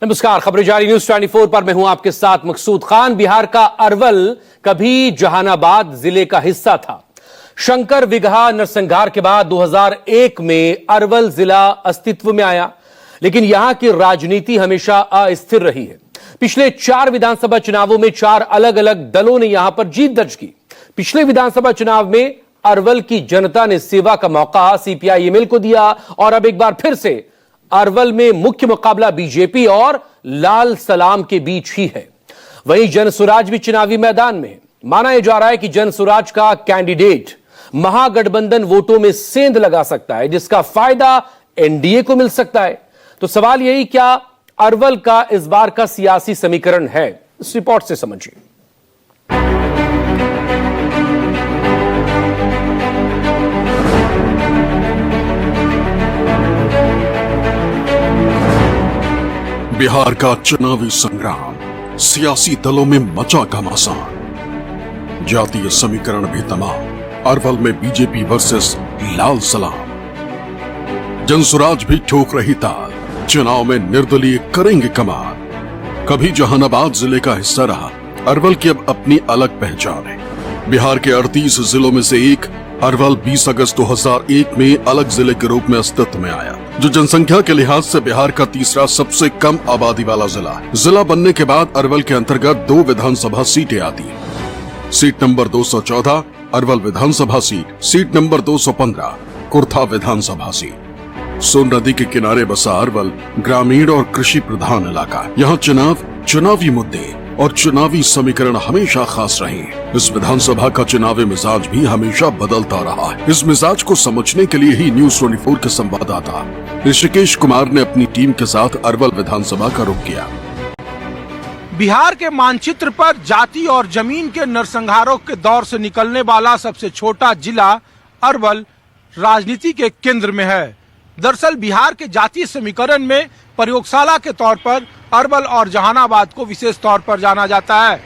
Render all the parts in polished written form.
नमस्कार, खबरें जारी न्यूज 24 पर मैं हूं आपके साथ मकसूद खान। बिहार का अरवल कभी जहानाबाद जिले का हिस्सा था। शंकर विगहा नरसंहार के बाद 2001 में अरवल जिला अस्तित्व में आया, लेकिन यहां की राजनीति हमेशा अस्थिर रही है। पिछले 4 विधानसभा चुनावों में 4 अलग अलग दलों ने यहां पर जीत दर्ज की। पिछले विधानसभा चुनाव में अरवल की जनता ने सेवा का मौका सीपीआई-एमएल को दिया और अब एक बार फिर से अरवल में मुख्य मुकाबला बीजेपी और लाल सलाम के बीच ही है। वहीं जनसुराज भी चुनावी मैदान में है। माना यह जा रहा है कि जनसुराज का कैंडिडेट महागठबंधन वोटों में सेंध लगा सकता है, जिसका फायदा एनडीए को मिल सकता है। तो सवाल यही, क्या अरवल का इस बार का सियासी समीकरण है? इस रिपोर्ट से समझिए। बिहार का चुनावी संग्राम, सियासी दलों में मचा घमासान, जातीय समीकरण भी तमाम। अरवल में बीजेपी वर्सेस लाल सलाम। जनसुराज भी ठोक रही ताल, चुनाव में निर्दलीय करेंगे कमाल। कभी जहानाबाद जिले का हिस्सा रहा अरवल की अब अपनी अलग पहचान है। बिहार के 38 जिलों में से एक अरवल 20 अगस्त 2001 में अलग जिले के रूप में अस्तित्व में आया, जो जनसंख्या के लिहाज से बिहार का तीसरा सबसे कम आबादी वाला जिला है। जिला बनने के बाद अरवल के अंतर्गत 2 विधानसभा सीटें आती हैं। सीट नंबर 214 अरवल विधानसभा सीट, सीट नंबर 215 कुर्था विधानसभा सीट। सोन नदी के किनारे बसा अरवल ग्रामीण और कृषि प्रधान इलाका है। यहाँ चुनावी मुद्दे और चुनावी समीकरण हमेशा खास रहे हैं। इस विधानसभा का चुनावी मिजाज भी हमेशा बदलता रहा है। इस मिजाज को समझने के लिए ही न्यूज 24 के संवाददाता ऋषिकेश कुमार ने अपनी टीम के साथ अरवल विधानसभा का रुख किया। बिहार के मानचित्र पर जाति और जमीन के नरसंहारों के दौर से निकलने वाला सबसे छोटा जिला अरवल राजनीति के केंद्र में है। दरअसल बिहार के जातीय समीकरण में प्रयोगशाला के तौर पर अरवल और जहानाबाद को विशेष तौर पर जाना जाता है।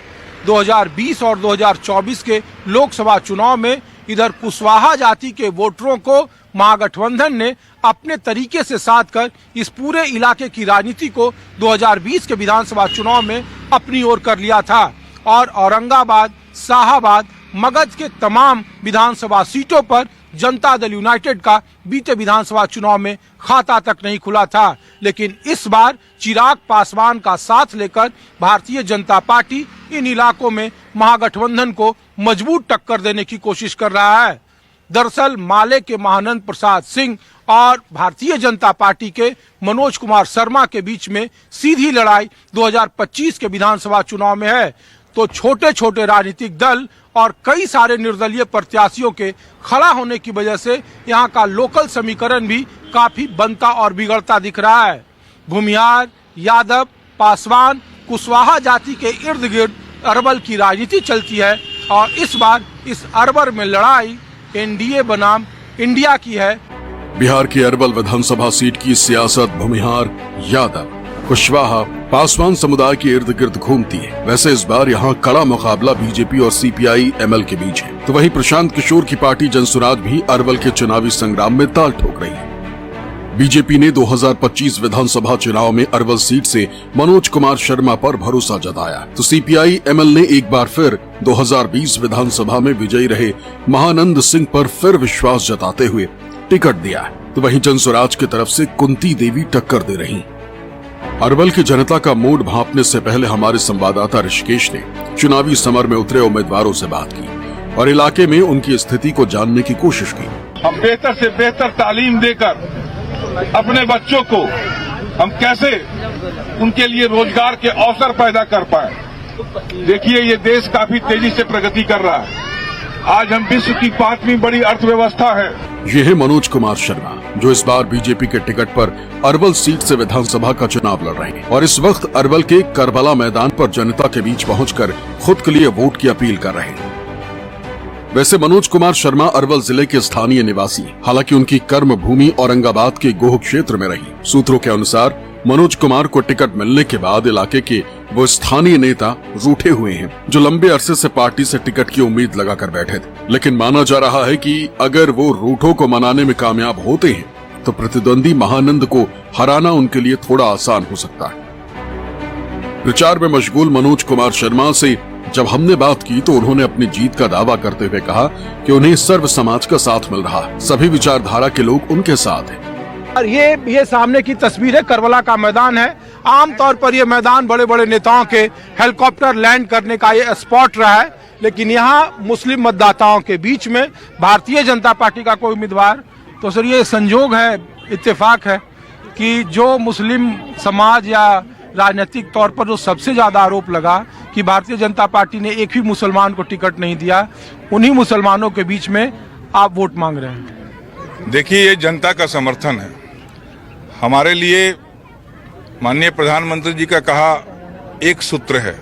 2020 और 2024 के लोकसभा चुनाव में इधर कुशवाहा जाति के वोटरों को महागठबंधन ने अपने तरीके से साध कर इस पूरे इलाके की राजनीति को 2020 के विधानसभा चुनाव में अपनी ओर कर लिया था और औरंगाबाद, शाहाबाद, मगध के तमाम विधानसभा सीटों पर जनता दल यूनाइटेड का बीते विधानसभा चुनाव में खाता तक नहीं खुला था। लेकिन इस बार चिराग पासवान का साथ लेकर भारतीय जनता पार्टी इन इलाकों में महागठबंधन को मजबूत टक्कर देने की कोशिश कर रहा है। दरअसल माले के महानंद प्रसाद सिंह और भारतीय जनता पार्टी के मनोज कुमार शर्मा के बीच में सीधी लड़ाई 2025 के विधानसभा चुनाव में है। तो छोटे छोटे राजनीतिक दल और कई सारे निर्दलीय प्रत्याशियों के खड़ा होने की वजह से यहाँ का लोकल समीकरण भी काफी बनता और बिगड़ता दिख रहा है। भूमिहार, यादव, पासवान, कुशवाहा जाति के इर्द गिर्द अरवल की राजनीति चलती है और इस बार इस अरवल में लड़ाई एनडीए बनाम इंडिया की है। बिहार की अरवल विधानसभा सीट की सियासत भूमिहार, यादव, कुशवाहा, पासवान समुदाय के इर्द गिर्द घूमती है। वैसे इस बार यहाँ कड़ा मुकाबला बीजेपी और सीपीआई-एमएल के बीच है। तो वहीं प्रशांत किशोर की पार्टी जनसुराज भी अरवल के चुनावी संग्राम में ताल ठोक रही है। बीजेपी ने 2025 विधानसभा चुनाव में अरवल सीट से मनोज कुमार शर्मा पर भरोसा जताया, तो सीपीआई-एमएल ने एक बार फिर 2020 विधानसभा में विजयी रहे महानंद सिंह पर फिर विश्वास जताते हुए टिकट दिया। तो वहीं जनसुराज की तरफ से कुंती देवी टक्कर दे रही। अरवल की जनता का मूड भांपने से पहले हमारे संवाददाता ऋषिकेश ने चुनावी समर में उतरे उम्मीदवारों से बात की और इलाके में उनकी स्थिति को जानने की कोशिश की। हम बेहतर से बेहतर तालीम देकर अपने बच्चों को हम कैसे उनके लिए रोजगार के अवसर पैदा कर पाए। देखिए, ये देश काफी तेजी से प्रगति कर रहा है। आज हम विश्व की 5वीं बड़ी अर्थव्यवस्था है। ये है मनोज कुमार शर्मा, जो इस बार बीजेपी के टिकट पर अरवल सीट से विधानसभा का चुनाव लड़ रहे हैं और इस वक्त अरवल के करबला मैदान पर जनता के बीच पहुंचकर खुद के लिए वोट की अपील कर रहे हैं। वैसे मनोज कुमार शर्मा अरवल जिले के स्थानीय निवासी, हालांकि उनकी कर्म भूमि औरंगाबाद के गोह क्षेत्र में रही। सूत्रों के अनुसार मनोज कुमार को टिकट मिलने के बाद इलाके के वो स्थानीय नेता रूठे हुए हैं, जो लंबे अरसे से पार्टी से टिकट की उम्मीद लगाकर बैठे थे। लेकिन माना जा रहा है कि अगर वो रूठों को मनाने में कामयाब होते हैं तो प्रतिद्वंदी महानंद को हराना उनके लिए थोड़ा आसान हो सकता है। प्रचार में मशगूल मनोज कुमार शर्मा से जब हमने बात की तो उन्होंने अपनी जीत का दावा करते हुए कहा कि उन्हें सर्व समाज का साथ मिल रहा है, सभी विचारधारा के लोग उनके साथ हैं। और ये सामने की तस्वीर है, करबला का मैदान है। आमतौर पर ये मैदान बड़े बड़े नेताओं के हेलीकॉप्टर लैंड करने का ये स्पॉट रहा है, लेकिन यहाँ मुस्लिम मतदाताओं के बीच में भारतीय जनता पार्टी का कोई उम्मीदवार, तो सर ये संजोग है, इत्तेफाक है कि जो मुस्लिम समाज या राजनीतिक तौर पर जो सबसे ज्यादा आरोप लगा कि भारतीय जनता पार्टी ने एक भी मुसलमान को टिकट नहीं दिया, उन्हीं मुसलमानों के बीच में आप वोट मांग रहे हैं। देखिए, ये जनता का समर्थन है। हमारे लिए माननीय प्रधानमंत्री जी का कहा एक सूत्र है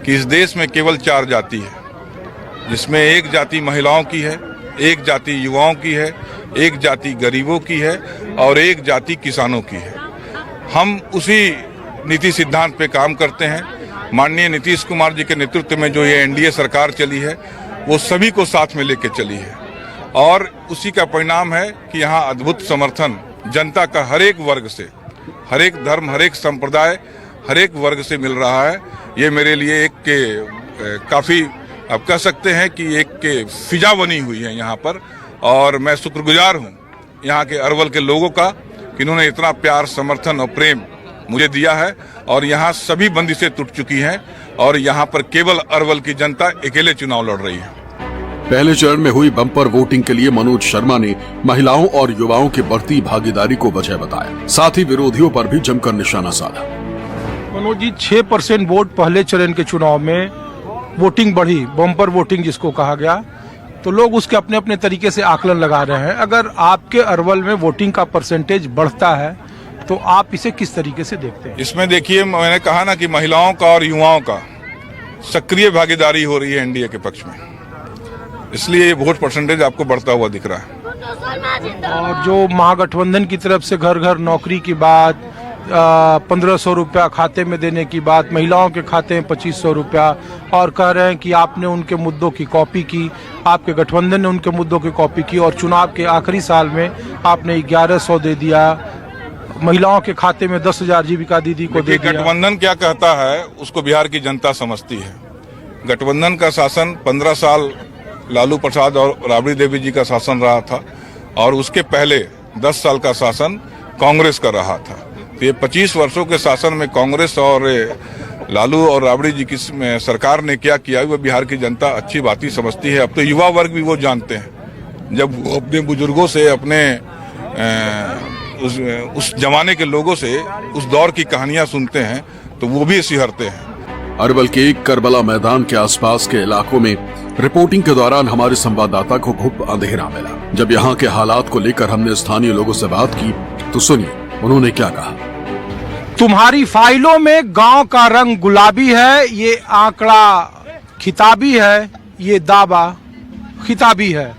कि इस देश में केवल 4 जाति है, जिसमें एक जाति महिलाओं की है, एक जाति युवाओं की है, एक जाति गरीबों की है और एक जाति किसानों की है। हम उसी नीति सिद्धांत पे काम करते हैं। माननीय नीतीश कुमार जी के नेतृत्व में जो ये एनडीए सरकार चली है वो सभी को साथ में लेके चली है और उसी का परिणाम है कि यहाँ अद्भुत समर्थन जनता का हर एक वर्ग से, हर एक धर्म, हर एक संप्रदाय, हर एक वर्ग से मिल रहा है। ये मेरे लिए एक काफ़ी आप कह सकते हैं कि एक फिजा बनी हुई है यहाँ पर और मैं शुक्रगुजार हूँ यहाँ के अरवल के लोगों का कि इन्होंने इतना प्यार, समर्थन और प्रेम मुझे दिया है और यहाँ सभी बंदिशें टूट चुकी हैं और यहाँ पर केवल अरवल की जनता अकेले चुनाव लड़ रही है। पहले चरण में हुई बम्पर वोटिंग के लिए मनोज शर्मा ने महिलाओं और युवाओं की बढ़ती भागीदारी को वजह बताया, साथ ही विरोधियों पर भी जमकर निशाना साधा। मनोज जी, 6% वोट पहले चरण के चुनाव में वोटिंग बढ़ी, बम्पर वोटिंग जिसको कहा गया, तो लोग उसके अपने अपने तरीके से आकलन लगा रहे हैं। अगर आपके अरवल में वोटिंग का परसेंटेज बढ़ता है तो आप इसे किस तरीके से देखते हैं? इसमें देखिए, मैंने कहा ना कि महिलाओं का और युवाओं का सक्रिय भागीदारी हो रही है एनडीए के पक्ष में, इसलिए ये वोट परसेंटेज आपको बढ़ता हुआ दिख रहा है। और जो महागठबंधन की तरफ से घर घर नौकरी की बात, 1500 रुपया खाते में देने की बात, महिलाओं के खाते में 2500 रुपया, और कह रहे हैं कि आपने उनके मुद्दों की कॉपी की, आपके गठबंधन ने उनके मुद्दों की कॉपी की और चुनाव के आखिरी साल में आपने 1100 दे दिया, महिलाओं के खाते में 10,000 जीविका दीदी को दे दिया। गठबंधन क्या कहता है उसको बिहार की जनता समझती है। गठबंधन का शासन 15 साल लालू प्रसाद और राबड़ी देवी जी का शासन रहा था और उसके पहले 10 साल का शासन कांग्रेस का रहा था। तो ये 25 वर्षों के शासन में कांग्रेस और लालू और राबड़ी जी की सरकार ने क्या किया वो बिहार की जनता अच्छी बात ही समझती है। अब तो युवा वर्ग भी वो जानते हैं। जब वो अपने बुजुर्गों से, अपने उस जमाने के लोगों से उस दौर की कहानियां सुनते हैं तो वो भी सिहरते हैं। अरवल के एक करबला मैदान के आसपास के इलाकों में रिपोर्टिंग के दौरान हमारे संवाददाता को खूब अंधेरा मिला। जब यहाँ के हालात को लेकर हमने स्थानीय लोगों से बात की तो सुनिए उन्होंने क्या कहा। तुम्हारी फाइलों में गांव का रंग गुलाबी है, ये आंकड़ा खिताबी है, ये दावा खिताबी है।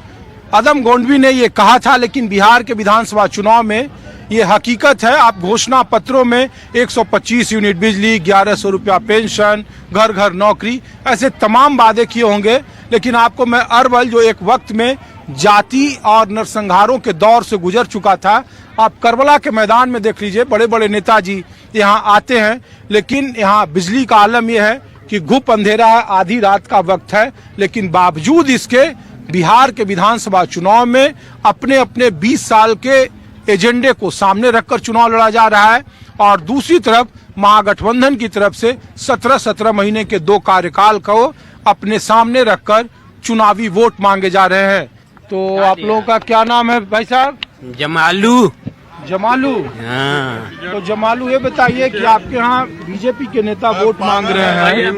अदम गोंडवी ने ये कहा था, लेकिन बिहार के विधानसभा चुनाव में ये हकीकत है। आप घोषणा पत्रों में 125 यूनिट बिजली, 1100 रुपया पेंशन, घर घर नौकरी, ऐसे तमाम वादे किए होंगे, लेकिन आपको मैं अरवल जो एक वक्त में जाति और नरसंहारों के दौर से गुजर चुका था, आप करबला के मैदान में देख लीजिए, बड़े बड़े नेताजी यहाँ आते हैं, लेकिन यहाँ बिजली का आलम यह है कि घुप अंधेरा है, आधी रात का वक्त है, लेकिन बावजूद इसके बिहार के विधानसभा चुनाव में अपने अपने 20 साल के एजेंडे को सामने रखकर चुनाव लड़ा जा रहा है और दूसरी तरफ महागठबंधन की तरफ से 17 महीने के 2 कार्यकाल को अपने सामने रखकर चुनावी वोट मांगे जा रहे हैं। तो आप लोगों का क्या नाम है भाई साहब? जमालू। जमालू। हाँ। तो जमालू, ये बताइए कि आपके यहाँ बीजेपी के नेता वोट मांग रहे हैं,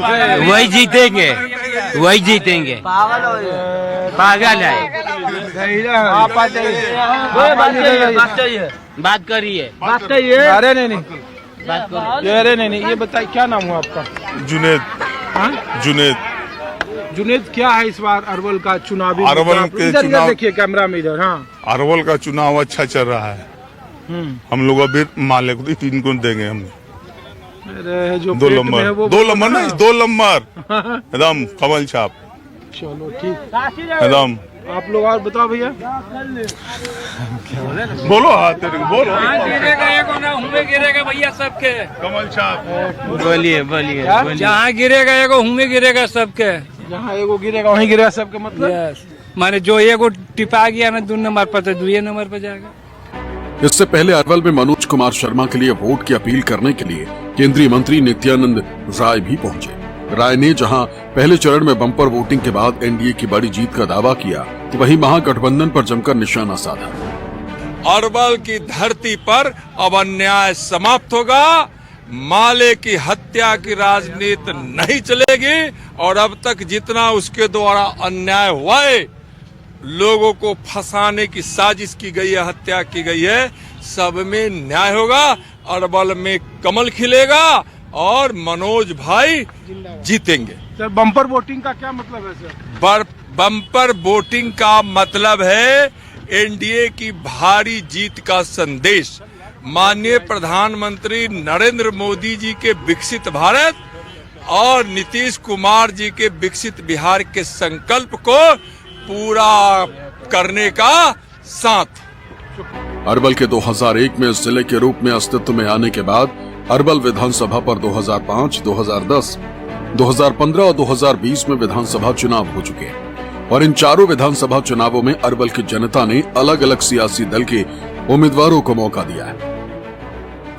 वही जीतेंगे, वही जीतेंगे। पागल है। आप बात करिए। अरे नहीं, अरे नहीं, ये बताइए क्या नाम हुआ आपका? जुनेद। जुनेद, क्या है इस बार अरवल का चुनावी? अरवल के चुनाव, देखिए कैमरा में इधर। हाँ, अरवल का चुनाव अच्छा चल रहा है। हम लोग अभी मालिक इनको देंगे हम। जो 2 नंबर नहीं, 2 नंबर एकदम कमल छाप। चलो ठीक, एकदम आप लोग और बताओ भैया। बोलो हाथ तेरे को, बोलो। गिरेगा एक होना हुए गिरेगा भैया सबके। कमल छाप बोलिए बोलिए जहाँ गिरेगा एगो हुए गिरेगा सबके। जहाँ एगो गिरेगा वहीं गिरेगा सबके मतलब। यस माने जो एगो टिपा गया ना 2 नंबर पर तो 2 नंबर पर जाएगा। इससे पहले अरवल में मनोज कुमार शर्मा के लिए वोट की अपील करने के लिए केंद्रीय मंत्री नित्यानंद राय भी पहुंचे। राय ने जहां पहले चरण में बम्पर वोटिंग के बाद एनडीए की बड़ी जीत का दावा किया, तो वहीं महागठबंधन पर जमकर निशाना साधा। अरवल की धरती पर अब अन्याय समाप्त होगा, माले की हत्या की राजनीति नहीं चलेगी और अब तक जितना उसके द्वारा अन्याय हुआ है, लोगों को फंसाने की साजिश की गई है, हत्या की गई है, सब में न्याय होगा। अरवल में कमल खिलेगा और मनोज भाई जीतेंगे। सर बम्पर वोटिंग का क्या मतलब है सर? बम्पर वोटिंग का मतलब है एनडीए की भारी जीत का संदेश। माननीय प्रधानमंत्री नरेंद्र मोदी जी के विकसित भारत और नीतीश कुमार जी के विकसित बिहार के संकल्प को पूरा करने का साथ। अरवल के 2001 में जिले के रूप में अस्तित्व में आने के बाद अरवल विधानसभा पर 2005, 2010, 2015 और 2020 में विधानसभा चुनाव हो चुके हैं और इन चारों विधानसभा चुनावों में अरवल की जनता ने अलग अलग सियासी दल के उम्मीदवारों को मौका दिया है।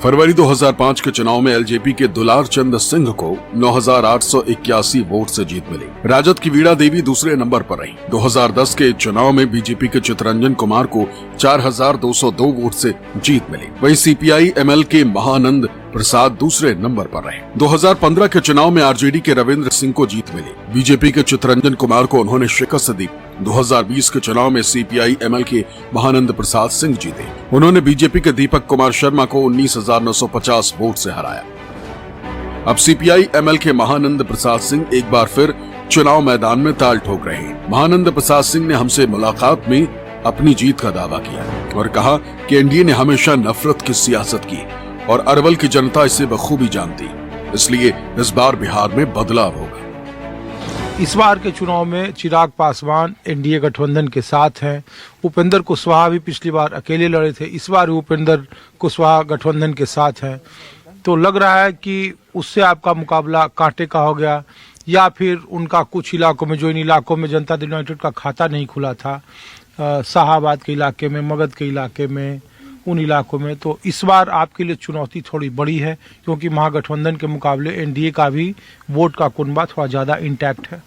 फरवरी 2005 के चुनाव में एलजेपी के दुलार चंद सिंह को 9,881 वोट से जीत मिली। राजद की वीणा देवी दूसरे नंबर पर रही। 2010 के चुनाव में बीजेपी के चितरंजन कुमार को 4,202 वोट से जीत मिली। वहीं सीपीआई एमएल के महानंद प्रसाद दूसरे नंबर पर रहे। 2015 के चुनाव में आरजेडी के रविंद्र सिंह को जीत मिली। बीजेपी के चितरंजन कुमार को उन्होंने शिकस्त दी। 2020 के चुनाव में सीपीआई एमएल के महानंद प्रसाद सिंह जीते। उन्होंने बीजेपी के दीपक कुमार शर्मा को 19,950 वोट से हराया। अब सीपीआई एमएल के महानंद प्रसाद सिंह एक बार फिर चुनाव मैदान में ताल ठोक रहे हैं। महानंद प्रसाद सिंह ने हमसे मुलाकात में अपनी जीत का दावा किया और कहा कि एनडीए ने हमेशा नफरत की सियासत की और अरवल की जनता इसे बखूबी जानती, इसलिए इस बार बिहार में बदलाव होगा। इस बार के चुनाव में चिराग पासवान एनडीए गठबंधन के साथ हैं। उपेंद्र कुशवाहा भी पिछली बार अकेले लड़े थे, इस बार उपेंद्र कुशवाहा गठबंधन के साथ हैं। तो लग रहा है कि उससे आपका मुकाबला कांटे का हो गया, या फिर उनका कुछ इलाकों में, जो इन इलाकों में जनता दल यूनाइटेड का खाता नहीं खुला था, शाहाबाद के इलाके में, मगध के इलाके में, उन इलाकों में, तो इस बार आपके लिए चुनौती थोड़ी बड़ी है, क्योंकि महागठबंधन के मुकाबले एनडीए का भी वोट का कुनबा थोड़ा ज्यादा इंटैक्ट है।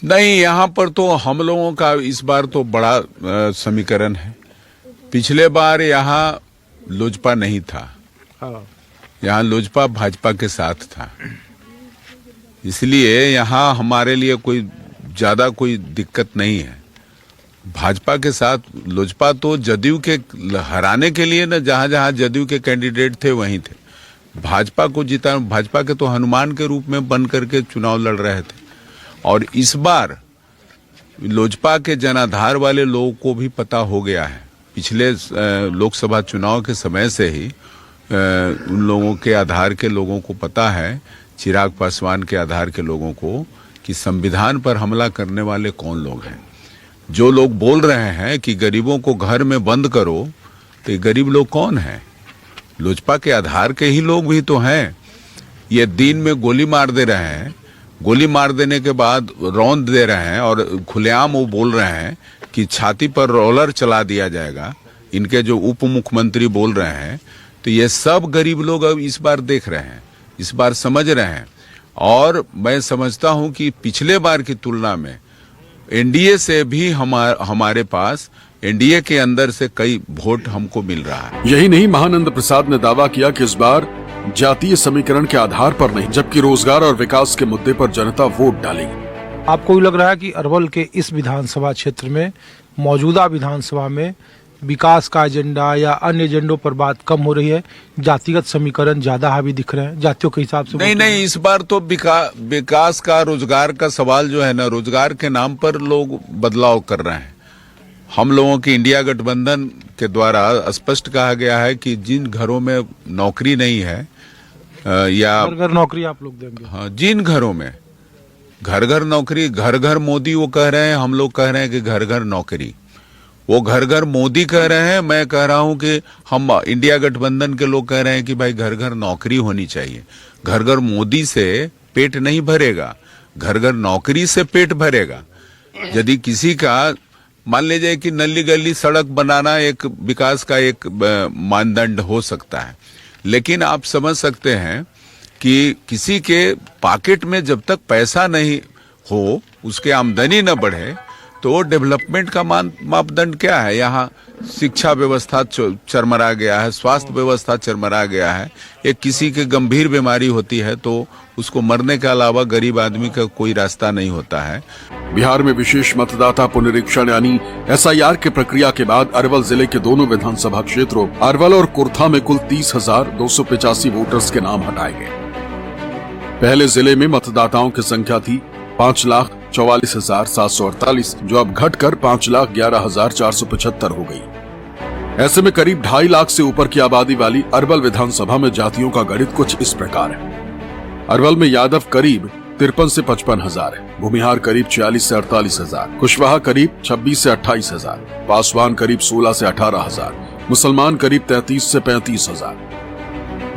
नहीं, यहाँ पर तो हम लोगों का इस बार तो बड़ा समीकरण है। पिछले बार यहाँ लोजपा नहीं था, यहाँ लोजपा भाजपा के साथ था, इसलिए यहाँ हमारे लिए कोई ज्यादा कोई दिक्कत नहीं है। भाजपा के साथ लोजपा तो जदयू के हराने के लिए ना, जहां जहां जदयू के कैंडिडेट थे वहीं थे। भाजपा को जिता, भाजपा के तो हनुमान के रूप में बन करके चुनाव लड़ रहे थे। और इस बार लोजपा के जनाधार वाले लोगों को भी पता हो गया है, पिछले लोकसभा चुनाव के समय से ही उन लोगों के आधार के लोगों को पता है, चिराग पासवान के आधार के लोगों को, कि संविधान पर हमला करने वाले कौन लोग हैं। जो लोग बोल रहे हैं कि गरीबों को घर में बंद करो, तो ये गरीब लोग कौन हैं? लोजपा के आधार के ही लोग भी तो हैं। ये दिन में गोली मार दे रहे हैं, गोली मार देने के बाद रौंद दे रहे हैं और खुलेआम वो बोल रहे हैं कि छाती पर रोलर चला दिया जाएगा। इनके जो उप मुख्यमंत्री बोल रहे हैं, तो ये सब गरीब लोग अब इस बार देख रहे हैं, इस बार समझ रहे हैं। और मैं समझता हूं कि पिछले बार की तुलना में एनडीए से भी हमारे पास एनडीए के अंदर से कई वोट हमको मिल रहा है। यही नहीं, महानंद प्रसाद ने दावा किया कि इस बार जातीय समीकरण के आधार पर नहीं, जबकि रोजगार और विकास के मुद्दे पर जनता वोट डालेगी। आपको भी लग रहा है कि अरवल के इस विधानसभा क्षेत्र में, मौजूदा विधानसभा में, विकास का एजेंडा या अन्य एजेंडों पर बात कम हो रही है, जातिगत समीकरण ज्यादा हावी दिख रहे हैं जातियों के हिसाब से? नहीं, इस बार तो विकास का, रोजगार का सवाल जो है ना, रोजगार के नाम पर लोग बदलाव कर रहे हैं। हम लोगों की इंडिया गठबंधन के द्वारा स्पष्ट कहा गया है कि जिन घरों में नौकरी नहीं है या घर नौकरी आप लोग देंगे, हाँ, जिन घरों में घर घर नौकरी, घर घर मोदी वो कह रहे हैं, हम लोग कह रहे हैं कि घर घर नौकरी। वो घर घर मोदी कह रहे हैं, मैं कह रहा हूं कि हम इंडिया गठबंधन के लोग कह रहे हैं कि भाई घर घर नौकरी होनी चाहिए। घर घर मोदी से पेट नहीं भरेगा, घर घर नौकरी से पेट भरेगा। यदि किसी का मान लीजिए कि नली गली सड़क बनाना एक विकास का एक मानदंड हो सकता है, लेकिन आप समझ सकते हैं कि किसी के पॉकेट में जब तक पैसा नहीं हो, उसके आमदनी न बढ़े, तो डेवलपमेंट का मापदंड क्या है? यहाँ शिक्षा व्यवस्था चरमरा गया है, स्वास्थ्य व्यवस्था चरमरा गया है। एक किसी के गंभीर बीमारी होती है तो उसको मरने के अलावा गरीब आदमी का कोई रास्ता नहीं होता है। बिहार में विशेष मतदाता पुनरीक्षण यानी SIR की प्रक्रिया के बाद अरवल जिले के दोनों विधानसभा क्षेत्रों अरवल और कुर्था में कुल 30,285 वोटर्स के नाम हटाए गए। पहले जिले में मतदाताओं की संख्या थी 5,44,748, जो अब घटकर 5,11,475 हो गई। ऐसे में करीब 2.5 लाख से ऊपर की आबादी वाली अरवल विधानसभा में जातियों का गणित कुछ इस प्रकार है। अरवल में यादव करीब 53 से 55 हजार है, भूमिहार करीब 46 से 48 हजार, कुशवाहा करीब 26 से 28 हजार, पासवान करीब 16 से 18 हजार, मुसलमान करीब 33 से 35 हजार।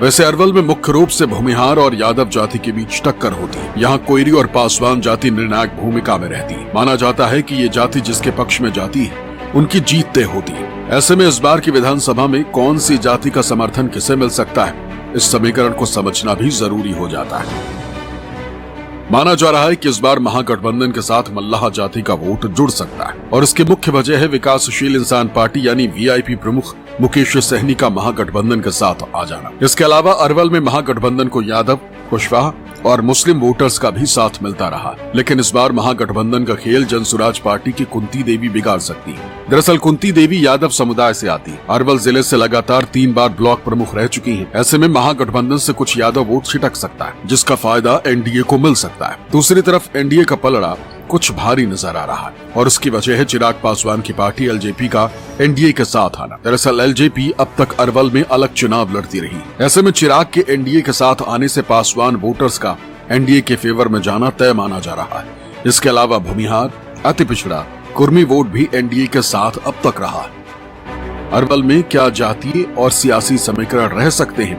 वैसे अरवल में मुख्य रूप से भूमिहार और यादव जाति के बीच टक्कर होती है। यहाँ कोयरी और पासवान जाति निर्णायक भूमिका में रहती है। माना जाता है कि ये जाति जिसके पक्ष में जाती है उनकी जीत तय होती है। ऐसे में इस बार की विधानसभा में कौन सी जाति का समर्थन किसे मिल सकता है, इस समीकरण को समझना भी जरूरी हो जाता है। माना जा रहा है कि इस बार महागठबंधन के साथ मल्लाह जाति का वोट जुड़ सकता है और इसकी मुख्य वजह है विकासशील इंसान पार्टी यानी VIP प्रमुख मुकेश सहनी का महागठबंधन के साथ आ जाना। इसके अलावा अरवल में महागठबंधन को यादव, कुशवाहा और मुस्लिम वोटर्स का भी साथ मिलता रहा, लेकिन इस बार महागठबंधन का खेल जनसुराज पार्टी की कुंती देवी बिगाड़ सकती है। दरअसल कुंती देवी यादव समुदाय से आती है, अरवल जिले से लगातार 3 बार ब्लॉक प्रमुख रह चुकी हैं। ऐसे में महागठबंधन से कुछ यादव वोट छिटक सकता है, जिसका फायदा NDA को मिल सकता है। दूसरी तरफ NDA का पलड़ा कुछ भारी नजर आ रहा है और इसकी वजह है चिराग पासवान की पार्टी LJP का NDA के साथ आना। दरअसल LJP अब तक अरवल में अलग चुनाव लड़ती रही। ऐसे में चिराग के NDA के साथ आने से पासवान वोटर्स का NDA के फेवर में जाना तय माना जा रहा है। इसके अलावा भूमिहार, अति पिछड़ा, कुर्मी वोट भी NDA के साथ अब तक रहा है। अरवल में क्या जातीय और सियासी समीकरण रह सकते हैं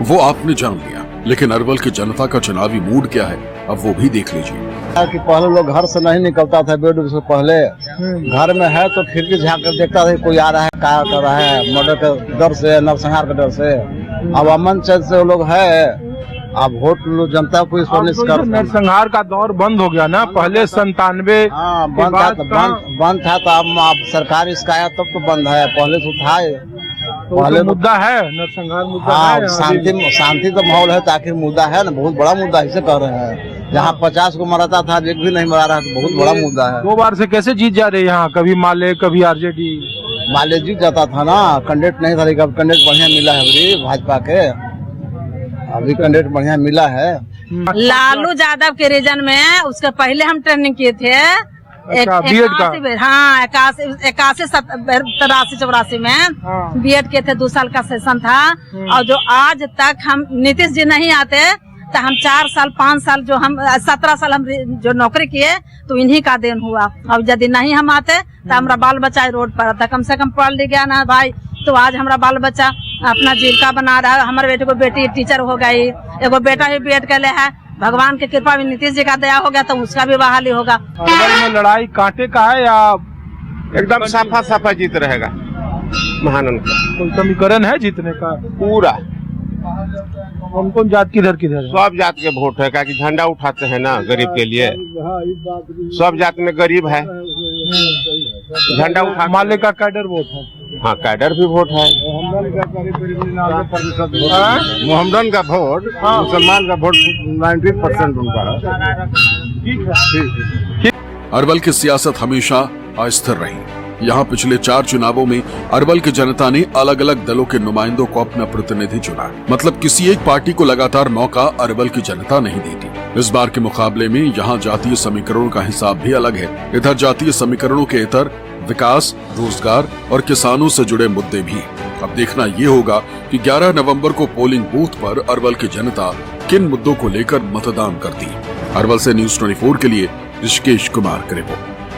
वो आपने जान लिया, लेकिन अरवल की जनता का चुनावी मूड क्या है अब वो भी देख लीजिए। कि पहले लोग घर से नहीं निकलता था, बेड से पहले घर में है तो खिड़की झाँक कर देखता था कोई आ रहा है, क्या कर रहा है, मर्डर के डर से, नरसंहार के डर से। अब अमन चैन से लोग है, अब वोट जनता को इस पर नरसंहार का दौर बंद हो गया ना, पहले 97 बंद था तो अब सरकार इसका आया तब तो बंद है, पहले तो था। पहले मुद्दा है नरसंहार, मुद्दा है, शांति तो माहौल है, आखिर मुद्दा है ना, बहुत बड़ा मुद्दा इसे कह रहे हैं। जहाँ 50 को मराता था, एक भी नहीं मरा रहा, तो बहुत बड़ा मुद्दा है। 2 बार से कैसे जीत जा रहे हैं यहाँ, कभी माले कभी RJD। माले जीत जाता था ना, कैंडिडेट नहीं था, लेकिन कैंडिडेट बढ़िया मिला है अभी भाजपा के, अभी कैंडिडेट बढ़िया मिला है। लालू यादव के रीजन में उसके पहले हम ट्रेनिंग किए थे, बीएड का, हाँ 81, 83, 84 में बीएड किए थे, 2 साल का सेशन था। और जो आज तक हम नीतीश जी नहीं आते तो हम 4 साल 5 साल जो हम 17 साल हम जो नौकरी किए तो इन्हीं का देन हुआ। अब यदि नहीं हम आते तो हमारा बाल बच्चा रोड पर था, कम से कम पढ़ लिख गया ना भाई, तो आज हमारा बाल बच्चा अपना जीविका बना रहा है। हमारे बेटे को बेटी टीचर हो गई, एगो बेटा भी बीएड कर ले है। भगवान की कृपा भी नीतीश जी का दया हो गया तो उसका भी बहाली होगा। अरवल में लड़ाई कांटे का है या एकदम साफा जीत रहेगा महानंद का? कोई समीकरण है जीतने का? पूरा कौन कौन जात किधर किधर? सब जात के वोट है, क्योंकि झंडा उठाते हैं ना गरीब के लिए, सब जात में गरीब है, झंडा उठा। माले का कैडर वोट है? हाँ कैडर भी वोट है। मोहम्मदन का वोट, मुसलमान का वोट 90% उनका है। अरवल की सियासत हमेशा अस्थिर रही। यहाँ पिछले 4 चुनावों में अरवल की जनता ने अलग अलग दलों के नुमाइंदों को अपना प्रतिनिधि चुना, मतलब किसी एक पार्टी को लगातार मौका अरवल की जनता नहीं देती। इस बार के मुकाबले में यहाँ जातीय समीकरणों का हिसाब भी अलग है। इधर जातीय समीकरणों के इतर विकास, रोजगार और किसानों से जुड़े मुद्दे भी। अब देखना ये होगा कि 11 नवंबर को पोलिंग बूथ पर अरवल की जनता किन मुद्दों को लेकर मतदान करती है। अरवल से न्यूज 24 के लिए ऋषिकेश कुमार की रिपोर्ट।